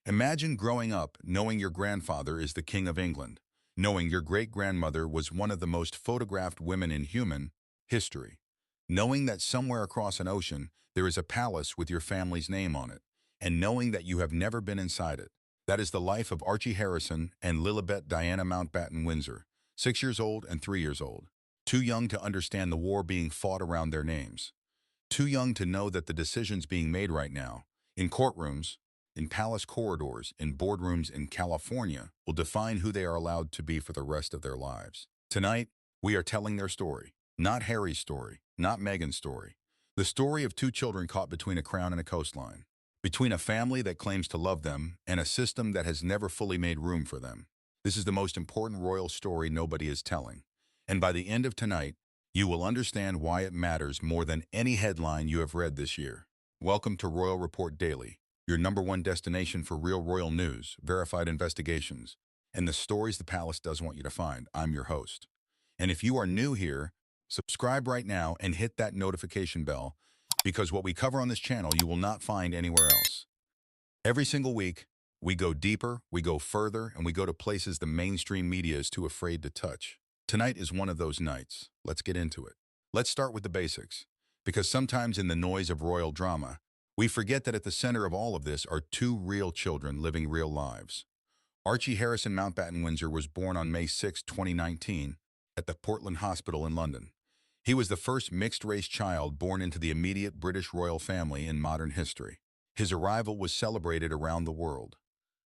Imagine growing up knowing your grandfather is the King of England, knowing your great-grandmother was one of the most photographed women in human history, knowing that somewhere across an ocean there is a palace with your family's name on it, and knowing that you have never been inside it. That is the life of Archie Harrison and Lilibet Diana Mountbatten Windsor, 6 years old and 3 years old. Too young to understand the war being fought around their names. Too young to know that the decisions being made right now, in courtrooms, in palace corridors, in boardrooms in California, will define who they are allowed to be for the rest of their lives. Tonight, we are telling their story. Not Harry's story, not Meghan's story. The story of two children caught between a crown and a coastline. Between a family that claims to love them and a system that has never fully made room for them. This is the most important royal story nobody is telling. And by the end of tonight, you will understand why it matters more than any headline you have read this year. Welcome to Royal Report Daily, your #1 destination for real royal news, verified investigations, and the stories the palace doesn't want you to find. I'm your host. And if you are new here, subscribe right now and hit that notification bell, because what we cover on this channel you will not find anywhere else. Every single week, we go deeper, we go further, and we go to places the mainstream media is too afraid to touch. Tonight is one of those nights. Let's get into it. Let's start with the basics, because sometimes in the noise of royal drama, we forget that at the center of all of this are two real children living real lives. Archie Harrison Mountbatten Windsor was born on May 6, 2019, at the Portland Hospital in London. He was the first mixed-race child born into the immediate British royal family in modern history. His arrival was celebrated around the world.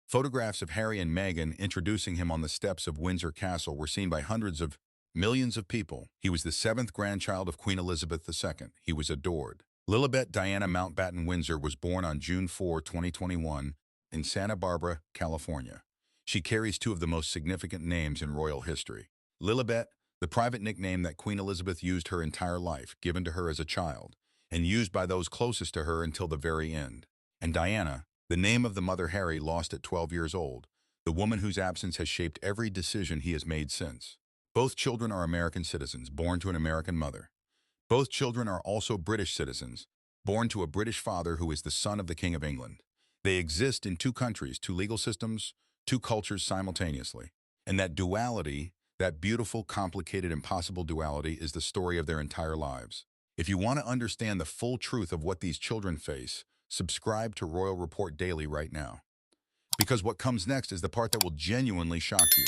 Photographs of Harry and Meghan introducing him on the steps of Windsor Castle were seen by hundreds of millions of people. He was the 7th grandchild of Queen Elizabeth II. He was adored. Lilibet Diana Mountbatten Windsor was born on June 4, 2021, in Santa Barbara, California. She carries two of the most significant names in royal history. Lilibet, the private nickname that Queen Elizabeth used her entire life, given to her as a child, and used by those closest to her until the very end. And Diana, the name of the mother Harry lost at 12 years old, the woman whose absence has shaped every decision he has made since. Both children are American citizens, born to an American mother. Both children are also British citizens, born to a British father who is the son of the King of England. They exist in two countries, two legal systems, two cultures simultaneously. And that duality, that beautiful, complicated, impossible duality, is the story of their entire lives. If you want to understand the full truth of what these children face, subscribe to Royal Report Daily right now. Because what comes next is the part that will genuinely shock you.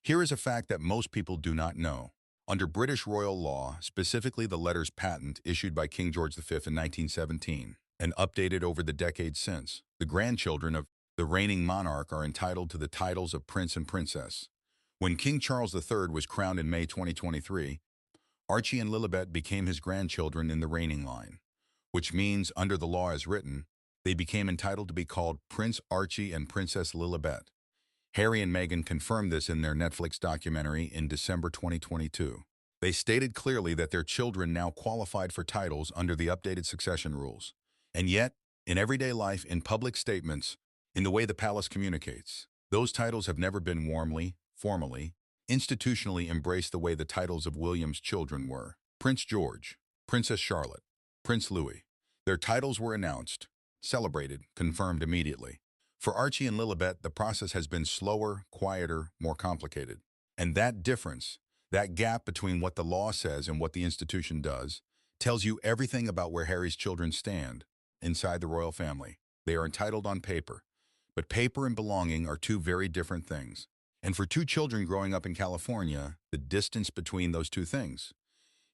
Here is a fact that most people do not know. Under British royal law, specifically the letters patent issued by King George V in 1917, and updated over the decades since, the grandchildren of the reigning monarch are entitled to the titles of Prince and Princess. When King Charles III was crowned in May 2023, Archie and Lilibet became his grandchildren in the reigning line, which means, under the law as written, they became entitled to be called Prince Archie and Princess Lilibet. Harry and Meghan confirmed this in their Netflix documentary in December 2022. They stated clearly that their children now qualified for titles under the updated succession rules. And yet, in everyday life, in public statements, in the way the palace communicates, those titles have never been warmly, formally, institutionally embraced the way the titles of William's children were. Prince George, Princess Charlotte, Prince Louis. Their titles were announced, celebrated, confirmed immediately. For Archie and Lilibet, the process has been slower, quieter, more complicated. And that difference, that gap between what the law says and what the institution does, tells you everything about where Harry's children stand inside the royal family. They are entitled on paper, but paper and belonging are two very different things. And for two children growing up in California, the distance between those two things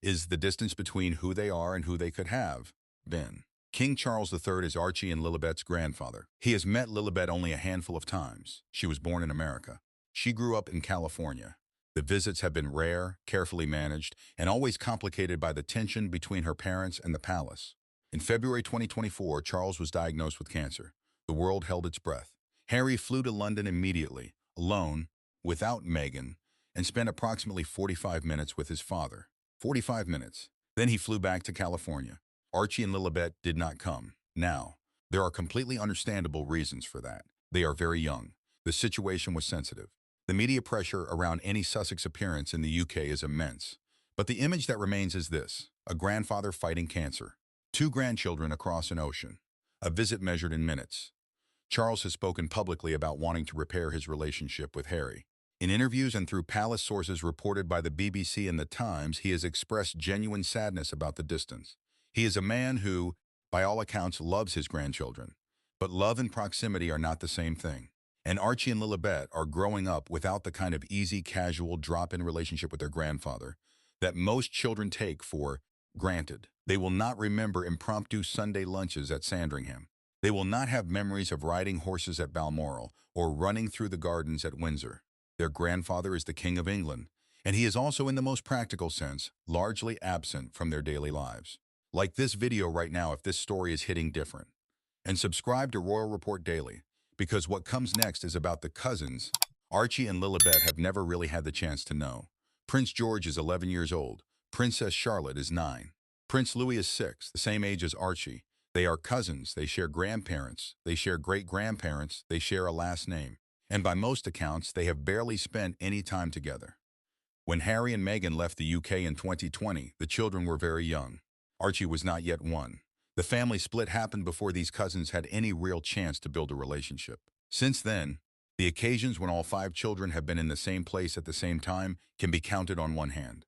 is the distance between who they are and who they could have been. King Charles III is Archie and Lilibet's grandfather. He has met Lilibet only a handful of times. She was born in America. She grew up in California. The visits have been rare, carefully managed, and always complicated by the tension between her parents and the palace. In February 2024, Charles was diagnosed with cancer. The world held its breath. Harry flew to London immediately, alone, without Meghan, and spent approximately 45 minutes with his father. 45 minutes. Then he flew back to California. Archie and Lilibet did not come. Now, there are completely understandable reasons for that. They are very young. The situation was sensitive. The media pressure around any Sussex appearance in the UK is immense. But the image that remains is this: a grandfather fighting cancer, two grandchildren across an ocean, a visit measured in minutes. Charles has spoken publicly about wanting to repair his relationship with Harry. In interviews and through palace sources reported by the BBC and The Times, he has expressed genuine sadness about the distance. He is a man who, by all accounts, loves his grandchildren. But love and proximity are not the same thing. And Archie and Lilibet are growing up without the kind of easy, casual, drop-in relationship with their grandfather that most children take for granted. They will not remember impromptu Sunday lunches at Sandringham. They will not have memories of riding horses at Balmoral or running through the gardens at Windsor. Their grandfather is the King of England, and he is also, in the most practical sense, largely absent from their daily lives. Like this video right now if this story is hitting different. And subscribe to Royal Report Daily, because what comes next is about the cousins Archie and Lilibet have never really had the chance to know. Prince George is 11 years old. Princess Charlotte is 9. Prince Louis is 6, the same age as Archie. They are cousins, they share grandparents, they share great-grandparents, they share a last name. And by most accounts, they have barely spent any time together. When Harry and Meghan left the UK in 2020, the children were very young. Archie was not yet 1. The family split happened before these cousins had any real chance to build a relationship. Since then, the occasions when all 5 children have been in the same place at the same time can be counted on one hand.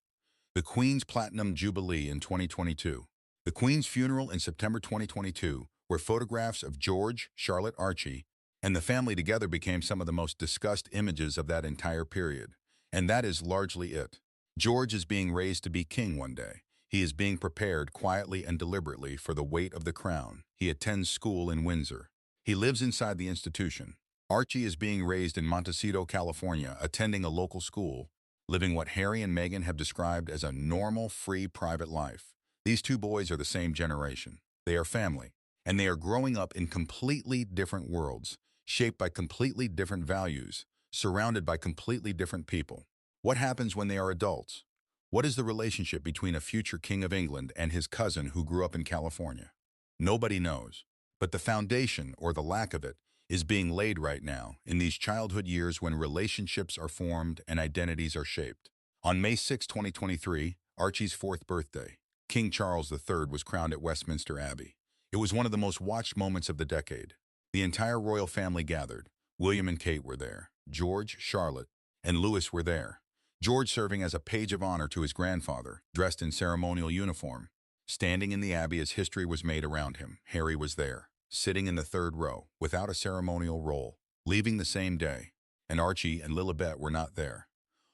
The Queen's Platinum Jubilee in 2022. The Queen's funeral in September 2022, where photographs of George, Charlotte, Archie, and the family together became some of the most discussed images of that entire period. And that is largely it. George is being raised to be king one day. He is being prepared quietly and deliberately for the weight of the crown. He attends school in Windsor. He lives inside the institution. Archie is being raised in Montecito, California, attending a local school, living what Harry and Meghan have described as a normal, free, private life. These 2 boys are the same generation. They are family, and they are growing up in completely different worlds, shaped by completely different values, surrounded by completely different people. What happens when they are adults? What is the relationship between a future King of England and his cousin who grew up in California? Nobody knows, but the foundation, or the lack of it, is being laid right now in these childhood years when relationships are formed and identities are shaped. On May 6, 2023, Archie's 4th birthday, King Charles III was crowned at Westminster Abbey. It was one of the most watched moments of the decade. The entire royal family gathered. William and Kate were there. George, Charlotte, and Louis were there. George serving as a page of honor to his grandfather, dressed in ceremonial uniform. Standing in the Abbey as history was made around him, Harry was there, sitting in the 3rd row, without a ceremonial role, leaving the same day. And Archie and Lilibet were not there.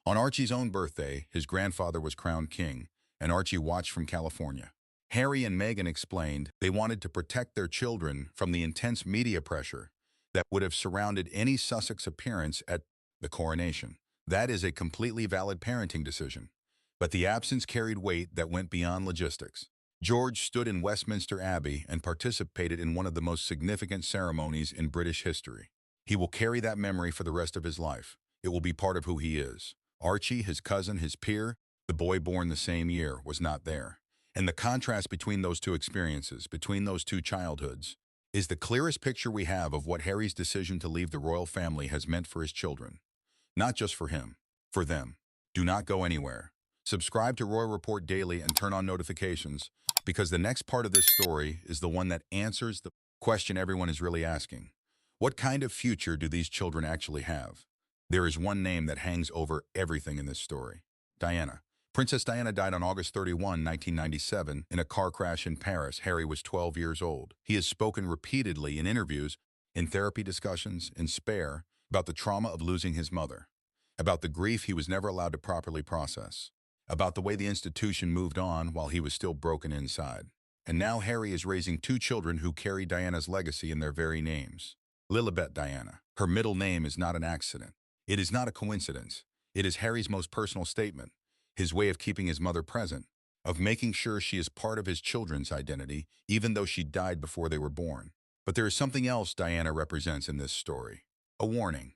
On Archie's own birthday, his grandfather was crowned king, and Archie watched from California. Harry and Meghan explained they wanted to protect their children from the intense media pressure that would have surrounded any Sussex appearance at the coronation. That is a completely valid parenting decision. But the absence carried weight that went beyond logistics. George stood in Westminster Abbey and participated in one of the most significant ceremonies in British history. He will carry that memory for the rest of his life. It will be part of who he is. Archie, his cousin, his peer, the boy born the same year, was not there. And the contrast between those 2 experiences, between those 2 childhoods, is the clearest picture we have of what Harry's decision to leave the royal family has meant for his children. Not just for him, for them. Do not go anywhere. Subscribe to Royal Report Daily and turn on notifications, because the next part of this story is the one that answers the question everyone is really asking. What kind of future do these children actually have? There is one name that hangs over everything in this story. Diana. Princess Diana died on August 31, 1997, in a car crash in Paris. Harry was 12 years old. He has spoken repeatedly in interviews, in therapy discussions, in Spare, about the trauma of losing his mother, about the grief he was never allowed to properly process, about the way the institution moved on while he was still broken inside. And now Harry is raising 2 children who carry Diana's legacy in their very names. Lilibet Diana. Her middle name is not an accident. It is not a coincidence. It is Harry's most personal statement, his way of keeping his mother present, of making sure she is part of his children's identity, even though she died before they were born. But there is something else Diana represents in this story. A warning.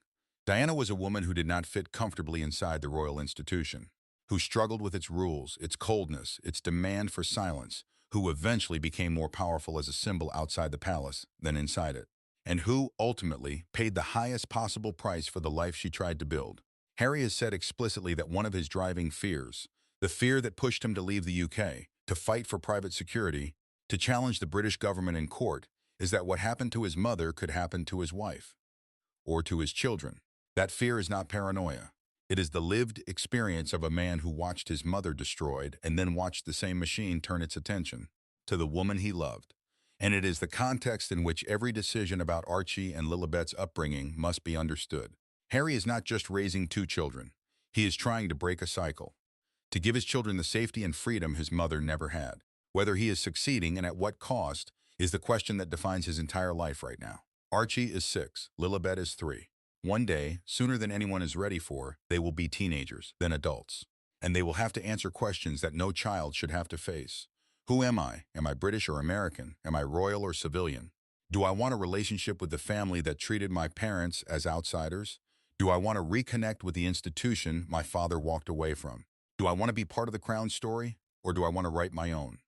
Diana was a woman who did not fit comfortably inside the royal institution, who struggled with its rules, its coldness, its demand for silence, who eventually became more powerful as a symbol outside the palace than inside it, and who, ultimately, paid the highest possible price for the life she tried to build. Harry has said explicitly that one of his driving fears, the fear that pushed him to leave the UK, to fight for private security, to challenge the British government in court, is that what happened to his mother could happen to his wife or to his children. That fear is not paranoia. It is the lived experience of a man who watched his mother destroyed and then watched the same machine turn its attention to the woman he loved. And it is the context in which every decision about Archie and Lilibet's upbringing must be understood. Harry is not just raising two children. He is trying to break a cycle, to give his children the safety and freedom his mother never had. Whether he is succeeding and at what cost is the question that defines his entire life right now. Archie is 6, Lilibet is 3. One day, sooner than anyone is ready for, they will be teenagers, then adults. And they will have to answer questions that no child should have to face. Who am I? Am I British or American? Am I royal or civilian? Do I want a relationship with the family that treated my parents as outsiders? Do I want to reconnect with the institution my father walked away from? Do I want to be part of the crown story, or do I want to write my own?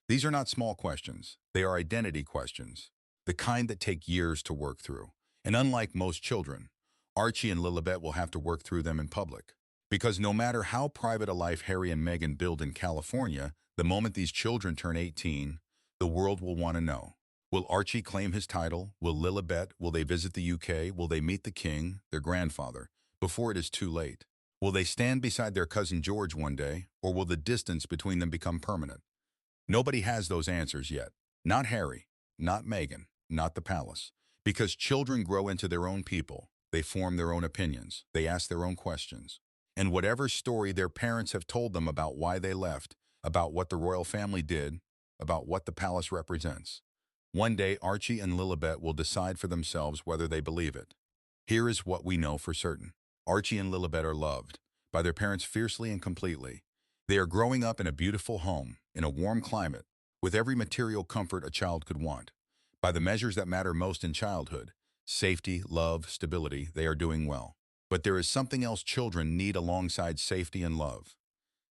These are not small questions. They are identity questions, the kind that take years to work through. And unlike most children, Archie and Lilibet will have to work through them in public. Because no matter how private a life Harry and Meghan build in California, the moment these children turn 18, the world will want to know. Will Archie claim his title? Will Lilibet? Will they visit the UK? Will they meet the king, their grandfather, before it is too late? Will they stand beside their cousin George one day, or will the distance between them become permanent? Nobody has those answers yet. Not Harry, not Meghan, not the palace. Because children grow into their own people. They form their own opinions. They ask their own questions. And whatever story their parents have told them about why they left, about what the royal family did, about what the palace represents, one day Archie and Lilibet will decide for themselves whether they believe it. Here is what we know for certain. Archie and Lilibet are loved by their parents fiercely and completely. They are growing up in a beautiful home, in a warm climate, with every material comfort a child could want. By the measures that matter most in childhood, safety, love, stability, they are doing well. But there is something else children need alongside safety and love.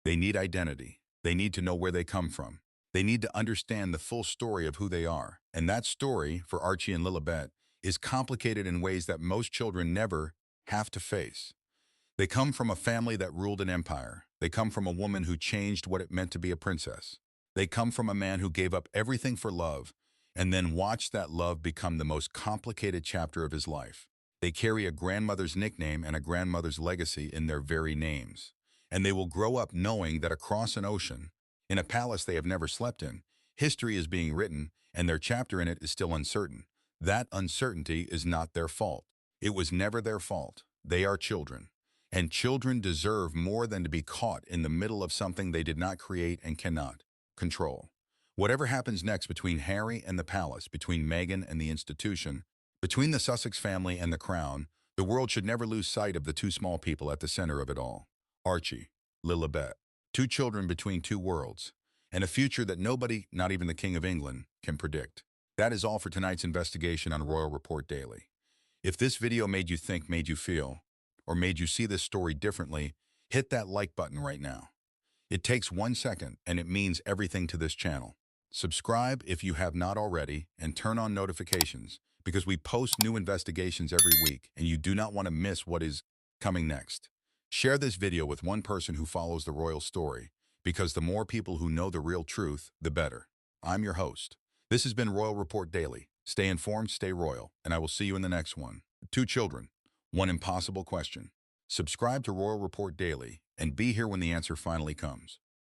They need identity. They need to know where they come from. They need to understand the full story of who they are. And that story, for Archie and Lilibet, is complicated in ways that most children never have to face. They come from a family that ruled an empire. They come from a woman who changed what it meant to be a princess. They come from a man who gave up everything for love and then watched that love become the most complicated chapter of his life. They carry a grandmother's nickname and a grandmother's legacy in their very names. And they will grow up knowing that across an ocean, in a palace they have never slept in, history is being written and their chapter in it is still uncertain. That uncertainty is not their fault. It was never their fault. They are children. And children deserve more than to be caught in the middle of something they did not create and cannot control. Whatever happens next between Harry and the palace, between Meghan and the institution, between the Sussex family and the crown, the world should never lose sight of the two small people at the center of it all. Archie, Lilibet, two children between two worlds, and a future that nobody, not even the King of England, can predict. That is all for tonight's investigation on Royal Report Daily. If this video made you think, made you feel, or made you see this story differently, hit that like button right now. It takes 1 second, and it means everything to this channel. Subscribe if you have not already, and turn on notifications, because we post new investigations every week, and you do not want to miss what is coming next. Share this video with one person who follows the royal story, because the more people who know the real truth, the better. I'm your host. This has been Royal Report Daily. Stay informed, stay royal, and I will see you in the next one. Two children, one impossible question. Subscribe to Royal Report Daily, and be here when the answer finally comes.